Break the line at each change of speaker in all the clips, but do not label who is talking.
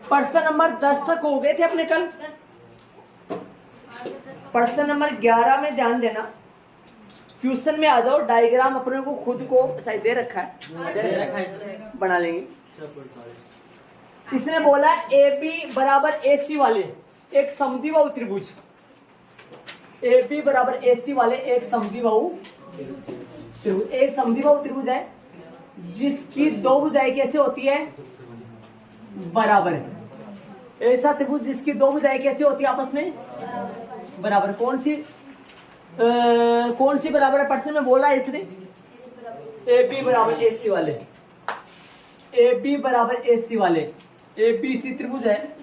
प्रश्न नंबर 10 तक हो गए थे अपने कल। प्रश्न नंबर 11 में ध्यान देना, क्वेश्चन में आ जाओ। डायग्राम अपने को खुद को शायद दे रखा है, बना लेंगे। इसने बोला ए बी बराबर ए सी वाले एक समद्विबाहु त्रिभुज, ए बी बराबर ए सी वाले एक समद्विबाहु त्रिभुज, एक समद्विबाहु त्रिभुज है जिसकी दो भुजाएं कैसे होती है, बराबर है। ऐसा त्रिभुज जिसकी दो भुजाएं कैसे होती है, आपस में बराबर। कौन सी बराबर है, प्रश्न में बोला है इसने ए बी बराबर ए सी वाले, ए बी बराबर ए सी वाले ए बी सी त्रिभुज है,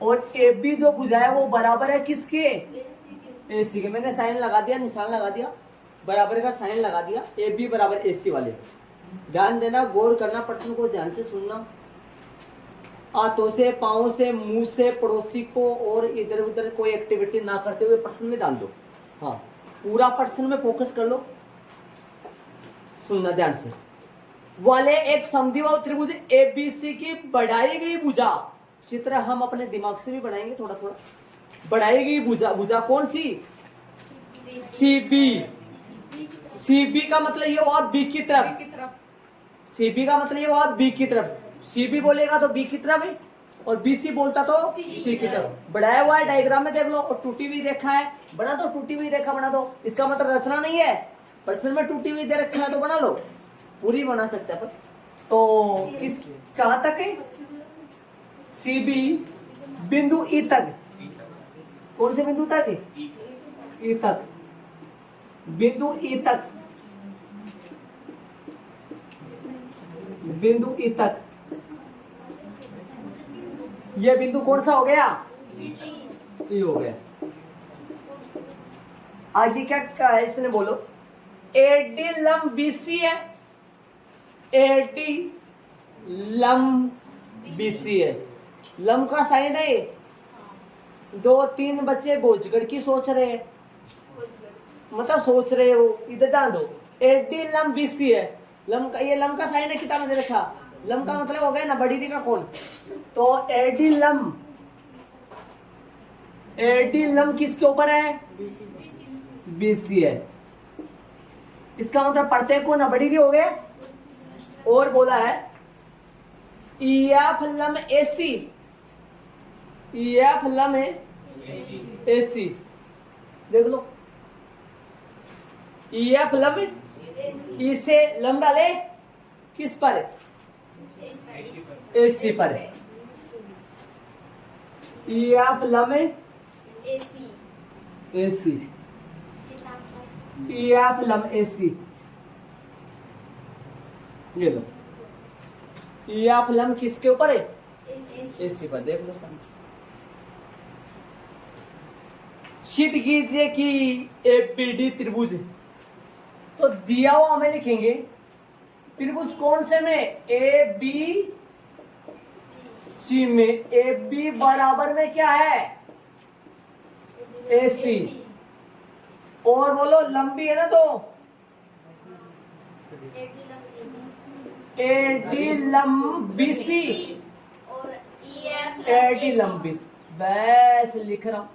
और ए बी जो भुजा है वो बराबर है किसके, ए सी के। मैंने साइन लगा दिया, निशान लगा दिया, बराबर का साइन लगा दिया। ए बी बराबर ए सी वाले, ध्यान देना, गौर करना, प्रश्न को ध्यान से सुनना। हाथों से, पाँव से, मुंह से पड़ोसी को और इधर उधर कोई एक्टिविटी ना करते हुए प्रश्न में डाल दो। हाँ, पूरा प्रश्न में फोकस कर लो, सुनना ध्यान से। वाले एक समद्विबाहु त्रिभुज ए बी सी की बढ़ाई गई भुजा, चित्र हम अपने दिमाग से भी बनाएंगे थोड़ा थोड़ा। बढ़ाई गई भुजा, भुजा कौन सी, सी बी। सी बी का मतलब ये हुआ बी की तरफ, सी बी का मतलब ये हुआ बी की तरफ। सी बी बोलेगा तो बी की तरफ है, और बी सी बोलता तो सी की तरफ। बढ़ाया हुआ है, डायग्राम में देख लो। और टूटी हुई रेखा है, बना दो, टूटी हुई रेखा बना दो। इसका मतलब रचना नहीं है, प्रश्न में टूटी हुई दे रखा है तो बना लो, पूरी बना सकते हैं अपन। तो किस कहां तक है, सी बी बिंदु ई तक। कौन से बिंदु तक है, ई तक, बिंदु ई तक, बिंदु ई तक। ये बिंदु कौन सा हो गया, ई हो गया। आगे क्या है, इसने बोलो एडी लंब बीसी है, एडी लंब बीसी है। लंब का साइन है, दो तीन बच्चे भोजगढ़ की सोच रहे हैं, मतलब सोच रहे हो, इधर डाल दो। एडी लंब बीसी है, लंब का, ये लंब का साइन है, किताब में दे रखा। लंब का मतलब हो गया ना बड़ी रेखा कोण। तो एडी लंब, एडी लंब किसके ऊपर है, बीसी है। इसका मतलब पढ़ते को ना बड़ी हो गए। और बोला है ईएफ लंब एसी, ईएफ लंब है एसी, देख लो। ईएफ लंब ई से लंब डाले किस पर, एसी पर। ईएफ लंब एसी, ईएफ लंब एसी, ये लो। ईएफ लंब किसके ऊपर है, एसी पर, देख लो सामने। सिद्ध कीजिए कि एबीडी त्रिभुज, तो दिया हुआ हमें लिखेंगे त्रिभुज कौन से में, ए बी सी में। ए बी बराबर में क्या है, ए सी। और बोलो लंबी है ना, तो एडी लंबी सी, एडी लंबी, बस लिख रहा हूं।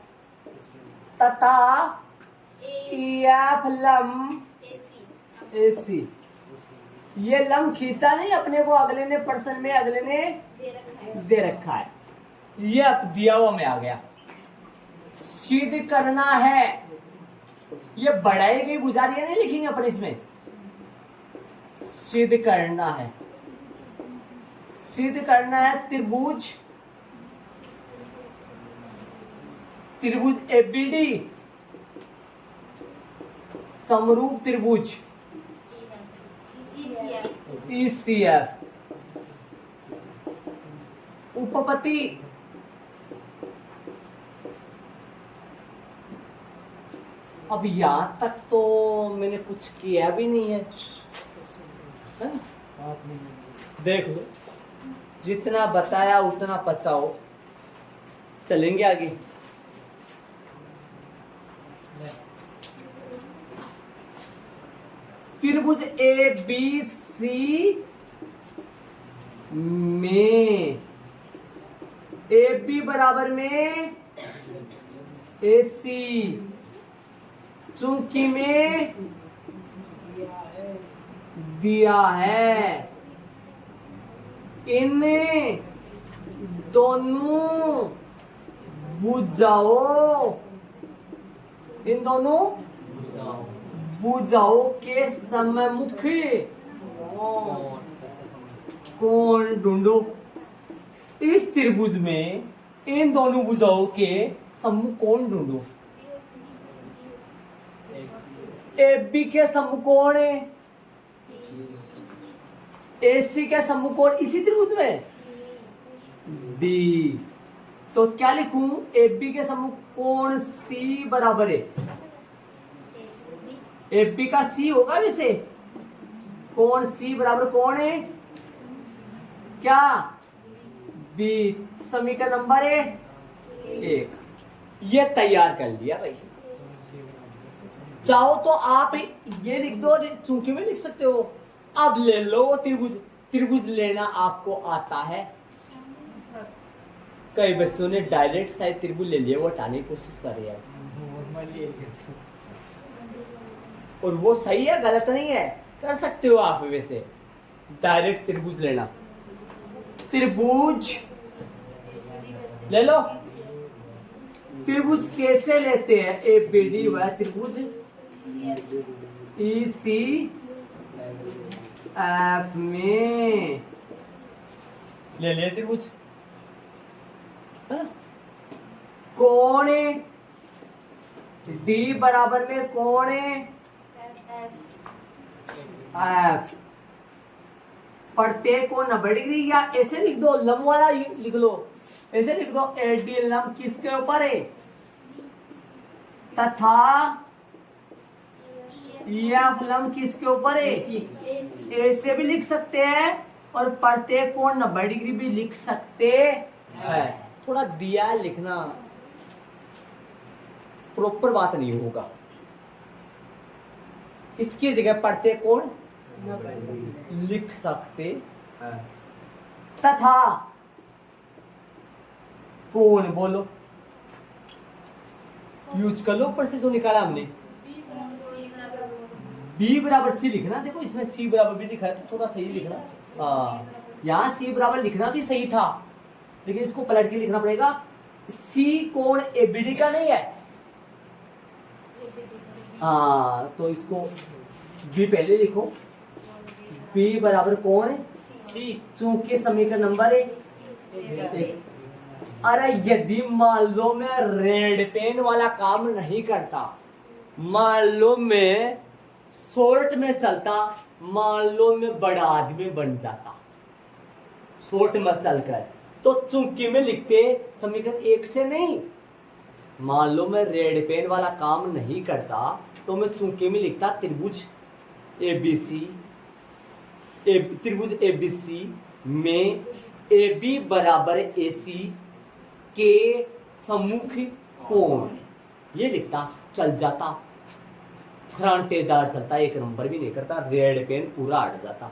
तथा ईएफ लंब एसी। ये लंब खींचा नहीं अपने को, अगले ने प्रश्न में अगले ने दे रखा है, ये अब दिया हुआ में आ गया। सिद्ध करना है, ये बढ़ाई गई भुजा रही है, नहीं लिखेंगे अपन इसमें, सिद्ध करना है। सिद्ध करना है त्रिभुज, त्रिभुज एबीडी समरूप त्रिभुज ईसीएफ। उपपत्ति अब यहां तक तो मैंने कुछ किया भी नहीं है, है ना? देख लो, जितना बताया उतना पचाओ, चलेंगे आगे। त्रिभुज ए बी सी में ए बी बराबर में ए सी, चूंकि में दिया है, इन दोनों भुजाओं, इन दोनों भुजाओं के सम्मुखी कोण ढूंढो। इस त्रिभुज में इन दोनों भुजाओं के सम्मुख कोण ढूंढो। ए बी के सम्मुख कोण है, ए सी के सम्मुख कोण इसी त्रिभुज में बी, तो क्या लिखूं? ए बी के सम्मुख कोण सी बराबर है, ए बी का सी होगा वैसे, कोण सी बराबर कौन है? क्या? बी। समीकरण नंबर है 1। ये तैयार कर लिया भाई। चाहो तो आप ये लिख दो, चूंकि में लिख सकते हो। अब ले लो त्रिभुज, त्रिभुज लेना आपको आता है। कई बच्चों ने डायरेक्ट साइड त्रिभुज ले लिया, वो हटाने की कोशिश कर रहे हैं, और वो सही है, गलत नहीं है, कर सकते हो आप वैसे डायरेक्ट त्रिभुज लेना। त्रिभुज ले लो। त्रिभुज कैसे लेते हैं? ए बी डी वाला त्रिभुज ई सी एफ में ले लिया त्रिभुज। कौन है? डी बराबर में कौन है? एफ। प्रत्येक को 90 डिग्री, या ऐसे लिख दो, लंब वाला लिख लो, ऐसे लिख दो, एडी लंब किसके ऊपर है? तथा एफ लंब किसके ऊपर है? ऐसे भी लिख सकते हैं, और प्रत्येक कोण 90 डिग्री भी लिख सकते हैं। थोड़ा दिया लिखना, प्रॉपर बात नहीं होगा। इसकी जगह प्रत्येक कोण लिख सकते हैं। तथा कोण बोलो, यूज कर लो ऊपर से जो निकाला हमने। बी बराबर सी लिखना, देखो इसमें सी बराबर भी लिखा है, तो थोड़ा सही लिखना। हाँ, यहाँ सी बराबर लिखना भी सही था, लेकिन इसको पलट के लिखना पड़ेगा। सी कोण एबीडी का नहीं है। हाँ, तो इसको बी पहले लिखो। बी बराबर कौन है? सी। चूंकि समीकरण नंबर है। अरे यदि मान लो मैं रेड पेन वाला काम नहीं करता, मान लो मैं शॉर्ट में चलता, मान लो मैं बड़ा आदमी बन जाता शॉर्ट में चलकर, तो चूंकि में लिखते समीकरण 1 से नहीं। मान लो मैं रेड पेन वाला काम नहीं करता, तो मैं चूंकि में लिखता त्रिभुज एबीसी, त्रिभुज एबीसी में ए बी बराबर ए सी के सम्मुख कोण, ये लिखता, चल जाता, फ्रंटेदार चलता, एक नंबर भी नहीं करता, रेड पेन पूरा हट जाता।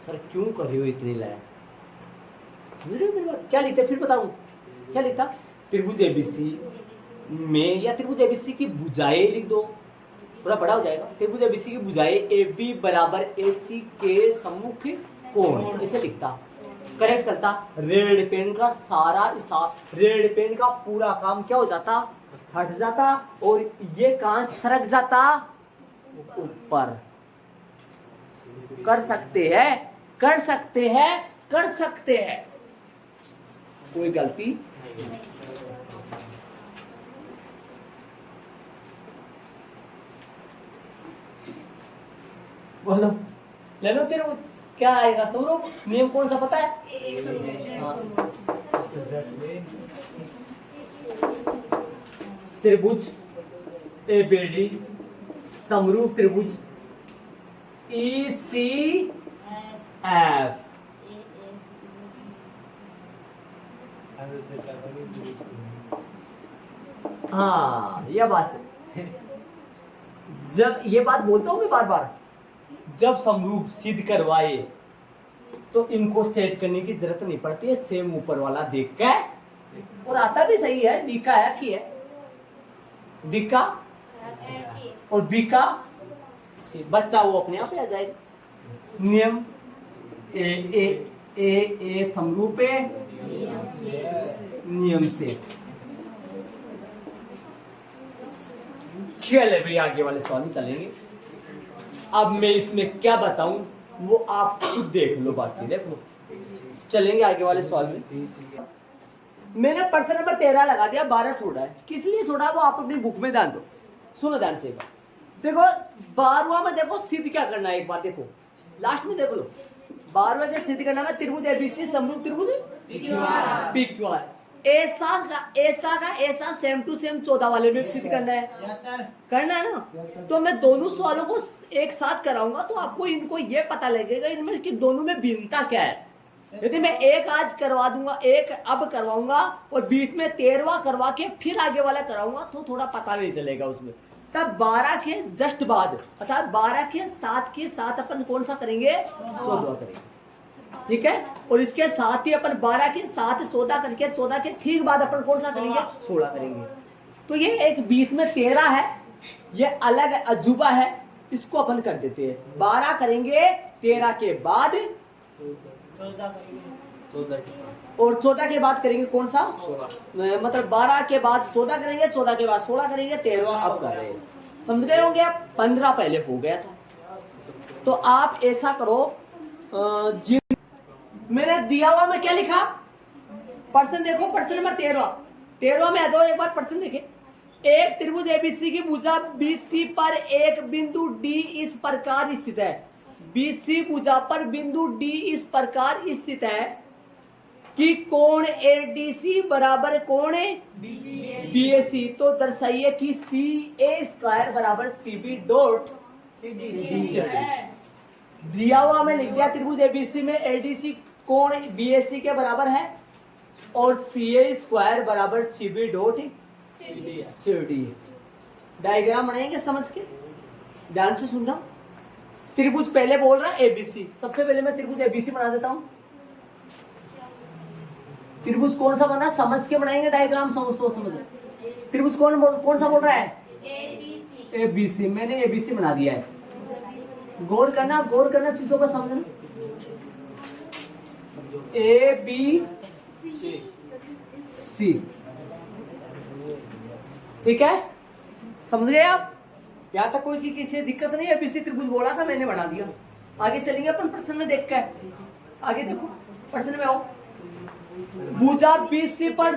सर क्यों कर रहे हो इतनी लाइन? समझ रहे हो मेरी बात? क्या लिखते फिर बताऊं, क्या लिखता? त्रिभुज एबीसी में, या त्रिभुज एबीसी की भुजाएं लिख दो, थोड़ा बड़ा हो जाएगा। त्रिभुज एबीसी की भुजाएं ए बी बराबर ए सी के सम्मुख कोण, ऐसे लिखता, करेक्ट चलता। रेड पेन का सारा हिसाब, रेड पेन का पूरा काम क्या हो जाता? हट जाता, और ये कांच सरक जाता ऊपर। कर सकते हैं, कर सकते हैं, कर सकते हैं, कोई गलती नहीं। बोलो, ले लो तेरे क्या आएगा? समझो नियम कौन सा पता है? त्रिभुज एबीडी समरूप त्रिभुज ई सी एफ, हाँ यह बात है। जब ये बात बोलता हूँ मैं बार बार, जब समरूप सिद्ध करवाए तो इनको सेट करने की जरूरत नहीं पड़ती है, सेम ऊपर वाला देख के, और आता भी सही है, डी का एफ ही है, डी का और बी का सी, बच्चा वो अपने आप आ जाएगा। नियम ए ए ए ए समरूप है नियम से। चले भाई आगे वाले सवाल में चलेंगे। अब मैं इसमें क्या बताऊं वो आप खुद देख लो, बाकी देख लो। चलेंगे आगे वाले सवाल में। मैंने प्रश्न नंबर 13 लगा दिया, 12 छोड़ा है। किस लिए छोड़ा वो आप अपनी बुक में ध्यान दो, सुनो ध्यान से। देखो 12वां में देखो सिद्ध क्या करना है, एक बार देखो लास्ट में देख लो। 12वां के सिद्ध करना है त्रिभुज एबीसी समरूप त्रिभुज पीक्यूआर। ऐसा सेम टू सेम 14 वाले में सिद्ध करना है। करना है ना, तो मैं दोनों सवालों को एक साथ कराऊंगा तो आपको इनको ये पता लगेगा इनमें कि दोनों में भिन्नता क्या है। यदि मैं एक आज करवा दूंगा, एक अब करवाऊंगा और बीच में 13वां करवा के फिर आगे वाला कराऊंगा तो थोड़ा पता नहीं चलेगा उसमें। तब 12 के जस्ट बाद अर्थात 12 के साथ अपन कौन सा करेंगे, 14 करेंगे, ठीक है। और इसके साथ ही अपन 12 के साथ 14 करके 14 के ठीक बाद अपन कौन सा करेंगे, 16 करेंगे। तो ये एक 20 में 13 है, ये अलग अजूबा है, इसको अपन कर देते हैं। 12 करेंगे 13 के बाद 14 और 14 के बाद करेंगे कौन सा, 16। मतलब 12 के बाद 14 करेंगे, 14 के बाद 16 करेंगे, 13वां अब कर रहे हैं। समझ गए होंगे आप, 15 पहले हो गया था। तो आप ऐसा करो, जिन मैंने दिया हुआ में क्या लिखा, प्रश्न देखो, प्रश्न नंबर 13 में आ जाओ एक बार। प्रश्न देखे, एक त्रिभुज एबीसी की भुजा बीसी पर एक बिंदु डी इस प्रकार स्थित है। बीसी भुजा पर बिंदु डी इस प्रकार स्थित है कि कोण एडीसी बराबर कोण बीएसी। तो दर्शाइए कि सी ए स्क्वायर बराबर सी बी डॉट दिया हुआ में लिख दिया त्रिभुज एबीसी में एडीसी कोण बीएसी के बराबर है और सी ए स्क्वायर बराबर C B dot C D. Diagram बनाएंगे समझ के, ध्यान से सुनना। त्रिभुज पहले बोल रहा है एबीसी, सबसे पहले मैं त्रिभुज एबीसी बना देता हूं। त्रिभुज कौन सा बना समझ के बनाएंगे डायग्राम, समझ। त्रिभुज कौन सा बोल रहा है, एबीसी। मैंने एबीसी बना दिया है। गौर करना चीजों को समझना। ए बी सी, ठीक है, समझ गए आप। यहाँ तक कोई किसी दिक्कत नहीं है। एबीसी त्रिभुज बोला था, मैंने बना दिया। आगे चलेंगे अपन प्रश्न में देख कर। आगे देखो प्रश्न में आओ। भुजा बीसी पर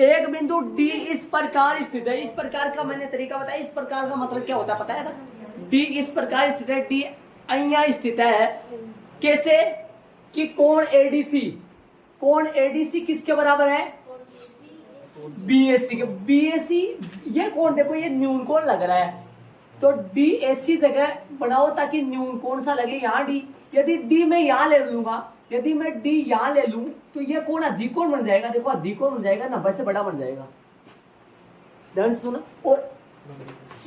एक बिंदु डी इस प्रकार स्थित है। इस प्रकार का मैंने तरीका बताया। इस प्रकार का मतलब क्या होता है पता है ना, डी इस प्रकार स्थित है, डी अहिया स्थित है। कैसे कि कोण एडीसी किसके बराबर है, बीएसी के। बीएसी ये कोण देखो, ये न्यून कोण लग रहा है, तो डी ऐसी जगह बनाओ ताकि न्यून कोण सा लगे, यहाँ डी। यदि डी मैं यहाँ ले लूंगा, यदि मैं डी यहाँ ले लूं तो ये कोण अधिक कोण बन जाएगा। देखो अधिक कोण बन जाएगा, 90 से बड़ा बन जाएगा। ध्यान से सुनो। और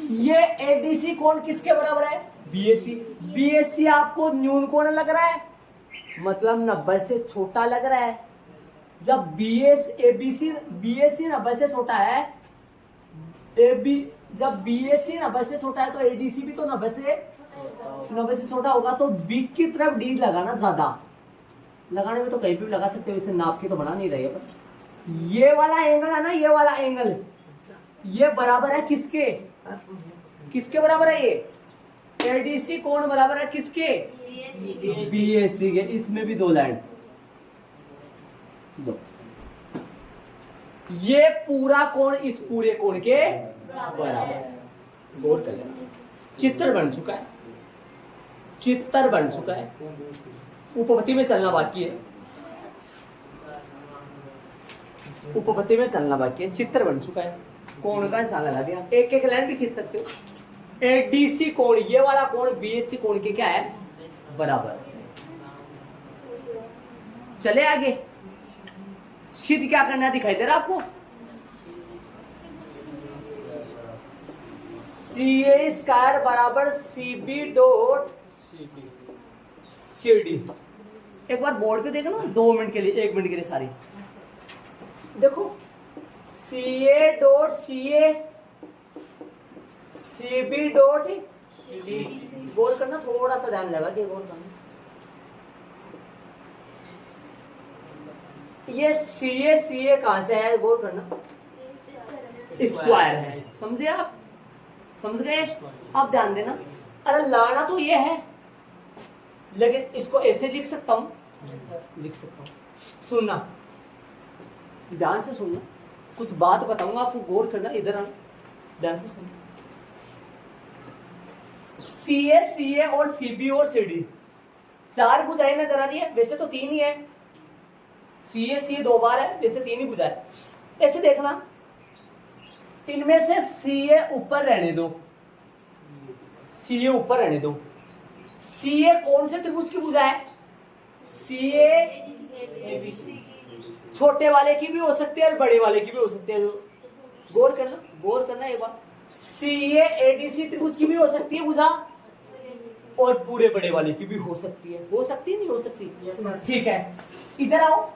ये एडीसी कोण किसके बराबर है, बीएसी। बीएसी आपको न्यून कोण लग रहा है, मतलब 90 से छोटा लग रहा है। जब बीएसी 90 से छोटा है, जब बीएसी 90 से छोटा है तो एडीसी भी तो 90 से छोटा होगा। तो बी की तरफ डी लगाना, ज्यादा लगाने में तो कहीं भी लगा सकते हो, इसे नाप के तो बना नहीं रहे। पर ये वाला एंगल है ना, ये वाला एंगल, ये बराबर है किसके बराबर है, ये एडीसी कोण बराबर है किसके, बीएसी के। इसमें भी 2 लाइन, ये पूरा कोण इस पूरे कोण के बराबर है। गौर कर लेना। चित्र बन चुका है। उपपत्ति में चलना बाकी है, चित्र बन चुका है। कोण का निशान लगा दिया, एक लाइन भी खींच सकते हो। एडीसी कोण, ये वाला कोण बीएसी कोण के क्या है, बराबर। चले आगे। सिद्ध क्या करना दिखाई दे रहा आपको, सी ए स्क्वायर बराबर C B dot C D. एक बार बोर्ड पे देखो ना, 2 मिनट के लिए, 1 मिनट के लिए सारी देखो। C A dot C A, C B dot C, गौर करना, थोड़ा सा ध्यान लगा के गौर करना। ये सी ए कहां से है, गौर करना, स्क्वायर है, समझे आप, समझ गए। अब ध्यान देना, अरे लाना तो ये है, लेकिन इसको ऐसे लिख सकता हूं, लिख सकता हूं। सुनना, ध्यान से सुनना, कुछ बात बताऊंगा आपको, गौर करना, इधर आना, ध्यान से सुनना। सी ए और सी बी और सी डी, 4 भुजाएं नजर आ रही है, वैसे तो 3 ही है। सी ए 2 बार है, वैसे 3 ही भुजाएं। ऐसे देखना, इनमें से सी ए ऊपर रहने दो, सी ए ऊपर रहने दो। सी ए कौन से त्रिभुज की भुजा है, सी ए छोटे वाले की भी हो सकती है और बड़े वाले की भी हो सकती है। गौर करना, गौर करना एक बार, सी ए एडीसी त्रिभुज की भी हो सकती है भुजा, और पूरे बड़े वाले की भी हो सकती है। हो सकती है, नहीं हो सकती? ठीक है, इधर आओ।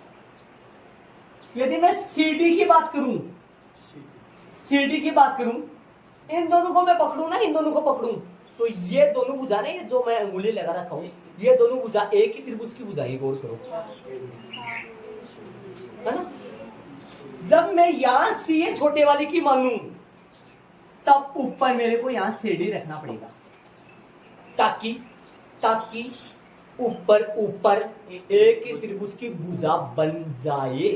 यदि मैं सीडी की बात करूं, सीडी की बात करूं, इन दोनों को मैं पकड़ूं ना, इन दोनों को पकड़ूं, तो ये दोनों भुजा ने, जो मैं अंगुली लगा रखा हूं, ये दोनों भुजा एक ही त्रिभुज की भुजा है। गौर करो, है ना। जब मैं यहां सी ए छोटे वाली की मानूं, तब ऊपर मेरे को यहां सीडी रखना पड़ेगा, ताकि ताकि ऊपर ऊपर एक ही त्रिभुज की भुजा बन जाए।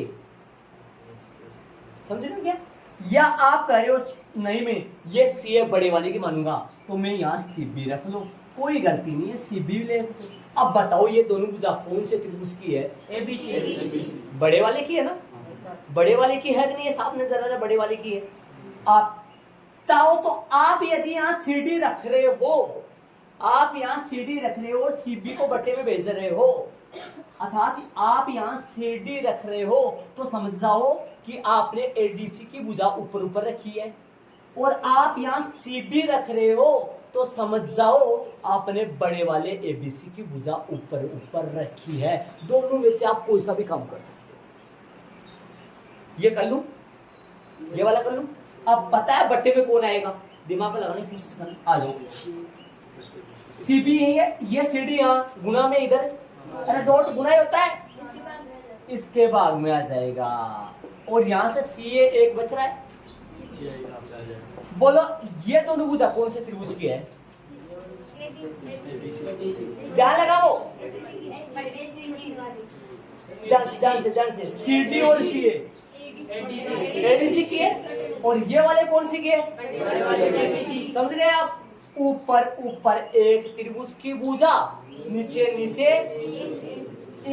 समझ रहे हो क्या? या आप कह रहे हो नहीं, मैं ये सी ए बड़े वाले की मानूंगा, तो मैं यहां सी बी रख लो, कोई गलती नहीं है, सी बी ले। अब बताओ ये दोनों भुजा कौन से त्रिभुज की है? एबीसी। बड़े वाले की है ना, बड़े वाले की है कि नहीं? साफ नजर आ रहा है, बड़े वाले की है। आप चाहो तो आप यदि यहाँ सी डी रख रहे हो, आप यहाँ सी डी रख रहे हो और सी बी को बट्टे में भेज रहे हो, अर्थात आप यहाँ सी डी रख रहे हो, तो समझ जाओ कि आपने एडीसी की भुजा ऊपर ऊपर रखी है, और आप यहाँ सी बी रख रहे हो, तो समझ जाओ आपने बड़े वाले एबीसी की भुजा ऊपर ऊपर रखी है। दोनों में से आप कोई सा भी काम कर सकते हो। ये कर लूं, ये वाला कर लूं। अब पता है बट्टे में कौन आएगा, दिमाग लगाने की कोशिश कर, आ जाओ। सीबी यही है, ये सीडी यहाँ गुना में इधर, अरे डॉट गुना ही होता है, इसके भाग में आ जाएगा। और यहाँ से सी ए एक बच रहा है, बोलो ये दोनों भुजा कौन से त्रिभुज की है? ध्यान लगाओ, ध्यान से सी डी और सी ए एडीसी की है, और ये वाले कौन सी की है? समझ गए आप? ऊपर ऊपर एक त्रिभुज की भुजा, नीचे नीचे।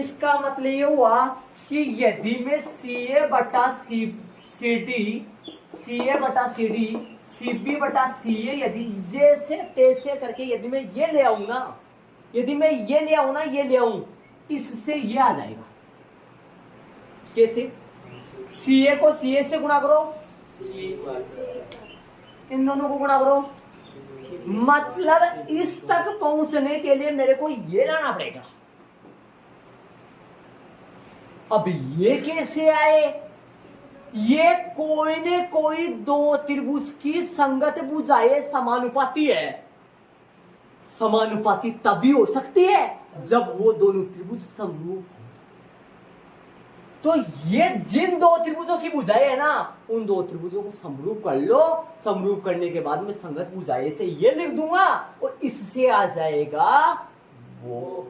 इसका मतलब ये हुआ कि यदि मैं सी ए बटा सी डी, सी ए बटा सी डी, सी बी बटा सी ए, यदि जैसे तैसे करके यदि मैं ये ले आऊं ना, यदि मैं ये ले आऊं ना, ये ले आऊं, इससे ये आ जाएगा। कैसे? सी ए को सी ए से गुणा करो, इन दोनों को गुणा करो, मतलब इस तक पहुंचने के लिए मेरे को ये लाना पड़ेगा। अब ये कैसे आए? ये कोई ने कोई दो त्रिभुज की संगत भुजाएं समानुपाती है। समानुपाती तभी हो सकती है जब वो दोनों त्रिभुज समरूप हो। तो ये जिन दो त्रिभुजों की भुजाएं है ना, उन दो त्रिभुजों को समरूप कर लो। समरूप करने के बाद में संगत भुजाएं से ये लिख दूंगा और इससे आ जाएगा वो।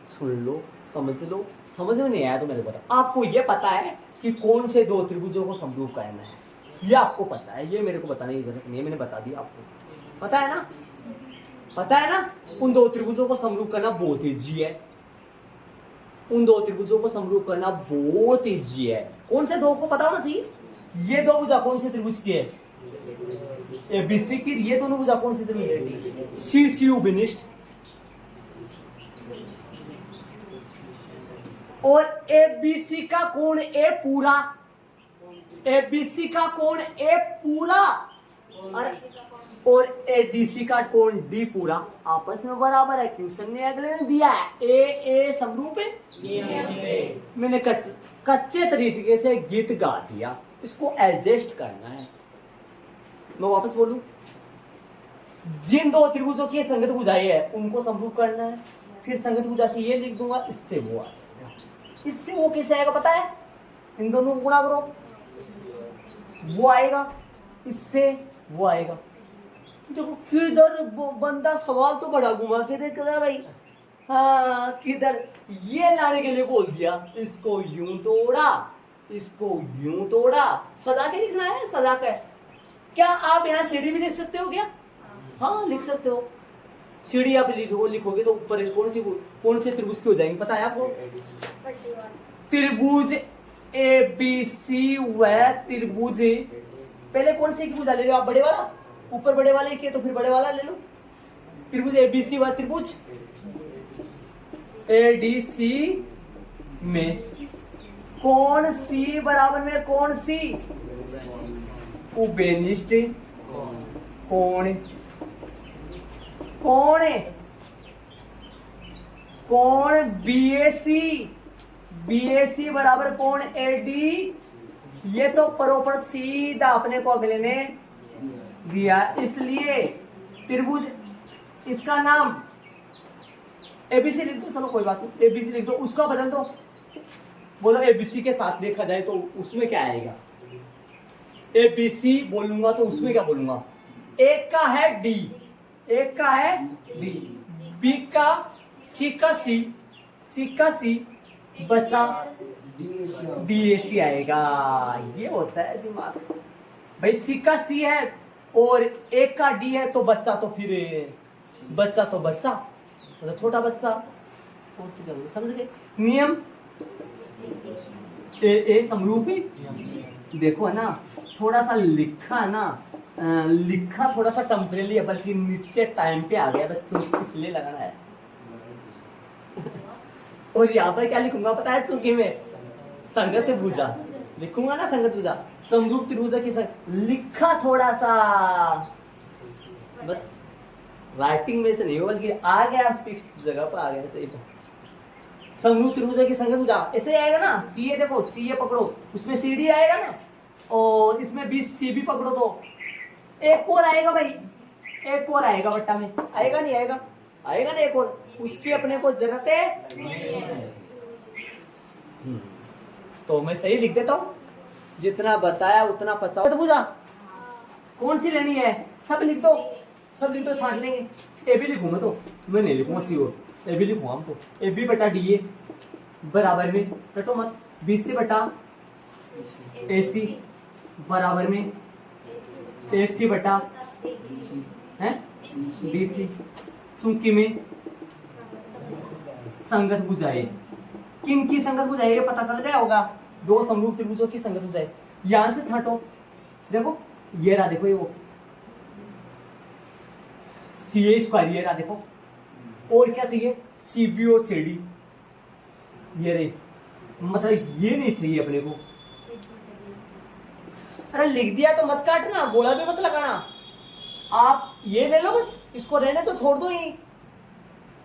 सुन लो, समझ लो। समझ में नहीं आया तो मेरे को बताओ। आपको ये पता है कि कौन से दो त्रिभुजों को समरूप करना है, ये आपको पता है, ये मेरे को बताने की जरूरत नहीं है, मैंने बता दिया आपको। पता है ना, पता है ना? उन दो त्रिभुजों को समरूप करना बहुत ईजी है। उन दो त्रिभुजों को समरूप करना बहुत ईजी है। कौन से दो को पता होना चाहिए? ये दो भुजा कौन से त्रिभुज की है? एबीसी की। ये दोनों भुजा कौन से त्रिभुज? सी सी उभयनिष्ठ। और एबीसी का कोण ए पूरा, एबीसी का कोण ए पूरा और एडीसी का कोण डी पूरा आपस में बराबर है। क्वेश्चन ने अगले ने दिया है ए समरूप है। मैंने कच्चे तरीके से गीत गा दिया, इसको एडजस्ट करना है। मैं वापस बोलूं, जिन दो त्रिभुजों की संगत भुजाएं है उनको समरूप करना है। फिर संगत भुजा से ये लिख दूंगा, इससे वो आएगा। इससे वो कैसे आएगा पता है? इन दोनों को गुणा करो, वो आएगा, इससे वो आएगा। देखो किधर बंदा सवाल तो बड़ा घुमा के देख रहा भाई। हाँ किधर ये लाने के लिए बोल दिया, इसको यूं तोड़ा, इसको यूं तोड़ा, सजा के लिखना है, सजा के। क्या आप यहाँ सीढ़ी भी लिख सकते हो क्या? हाँ लिख सकते हो। सीढ़ी आप लिखोगे तो ऊपर कौन से त्रिभुज की हो जाएंगे पता है आपको? त्रिभुज ए बी सी व त्रिभुज, पहले कौन से की भुजा ले लो आप? बड़े वाला, ऊपर बड़े वाले के तो फिर बड़े वाला ले लो। त्रिभुज ए बी सी व त्रिभुज ए डी सी में कौन सी बराबर में कौन सी? उभयनिष्ठ कोण, कौन है? कौन बीएसी, बीएसी बराबर कौन एडी। ये तो परोपर सीधा अपने को अगले ने दिया, इसलिए त्रिभुज इसका नाम एबीसी लिख दो। चलो कोई बात नहीं, एबीसी लिख दो, उसका बदल दो। बोलो एबीसी के साथ देखा जाए तो उसमें क्या आएगा? एबीसी बोलूंगा तो उसमें क्या बोलूंगा? एक का है डी, एक का है डी, बी का सी का सी, सी का सी, बचा डीएसी आएगा। ये होता है दिमाग भाई। सी का सी है और एक का डी है तो बच्चा तो फिर बच्चा तो बच्चा मतलब छोटा बच्चा। और तो क्या बोलो, समझ गए नियम? ए समरूप ही देखो है ना, थोड़ा सा लिखा ना, लिखा थोड़ा सा टेम्परेरी है, बल्कि नीचे टाइम पे आ गया, बस इसलिए लगाना है। और यहाँ पर क्या लिखूंगा पता है? चूंकि में संगत भुजा लिखूंगा ना, संगत भुजा समरूप त्रिभुजा की लिखा थोड़ा सा, बस राइटिंग में से नहीं हो बल्कि आ गया, फिक्स जगह पर आ गया। सही समरूप त्रिभुजा की संगत भुजा ऐसे आएगा ना। सी ए देखो, सी ए पकड़ो, उसमें सी डी आएगा ना, और इसमें बी सी भी पकड़ो तो एक और आएगा भाई, एक और आएगा बट्टा में। आएगा नहीं आएगा? आएगा ना एक और, उसकी अपने को जरूरत है। तो मैं सही लिख देता हूँ, जितना बताया उतना पचाओ। तो भुजा कौन सी लेनी है? सब लिख दो, सब लिख दो, छांट लेंगे। ए बी लिखूंगा तो मैं नहीं लिखूंगा सी ओ, ए बी लिखूंगा हम तो। ए बी बटा डी ए बराबर में, कटो मत, बी सी बटा ए सी बराबर में ए सी बटा है डी सी। चूंकि में संगत भुजाएं, किन की संगत भुजाएं ये पता चल गया होगा? दो समरूप त्रिभुजों की संगत भुजाएं। यहां से छांटो, देखो ये रहा, देखो ये वो सी ए स्क्वायर, ये रहा देखो। और क्या चाहिए? सी बी और सी डी, ये रही। मतलब ये नहीं चाहिए अपने को। अरे लिख दिया तो मत काटना, गोला भी मत लगाना। आप ये ले लो बस, इसको रहने तो छोड़ दो ही।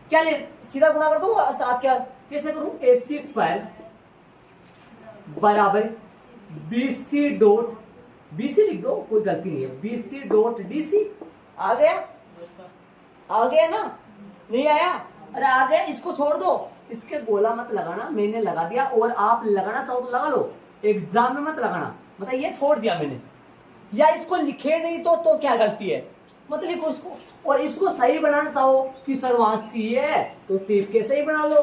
क्या ले, सीधा गुणा कर दो साथ। क्या कैसे करूं? ए सी स्क्वायर बराबर B C dot, B C लिख दो, कोई गलती नहीं है, B C dot D C. आ गया? आ गया ना? नहीं आया? अरे आ गया, इसको छोड़ दो, इसके गोला मत लगाना। मैंने लगा दिया, और आप लगाना चाहो तो लगा लो, एग्जाम में मत लगाना। मतलब ये छोड़ दिया मैंने, या इसको लिखे नहीं तो क्या गलती है? मतलब लिखो इसको, और इसको सही बनाना चाहो कि सर वहां सी है तो टिप के सही बना लो।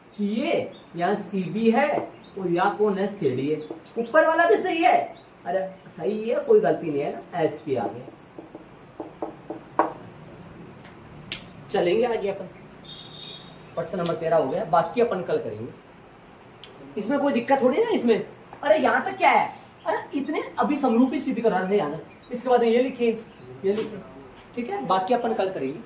सी ए यहाँ सी बी है, और यहाँ कौन है? सी डी है। ऊपर वाला भी सही है, अरे सही है, कोई गलती नहीं है ना। एच पी आ गया। चलेंगे आगे अपन, प्रश्न नंबर 13 हो गया, बाकी अपन कल करेंगे। इसमें कोई दिक्कत थोड़ी ना इसमें। अरे यहाँ तक क्या है? अरे इतने अभी समरूपी सिद्ध करा रहे हैं यहाँ तक, इसके बाद ये लिखे, ये लिखे, ठीक है। बाकी अपन कल करेंगे।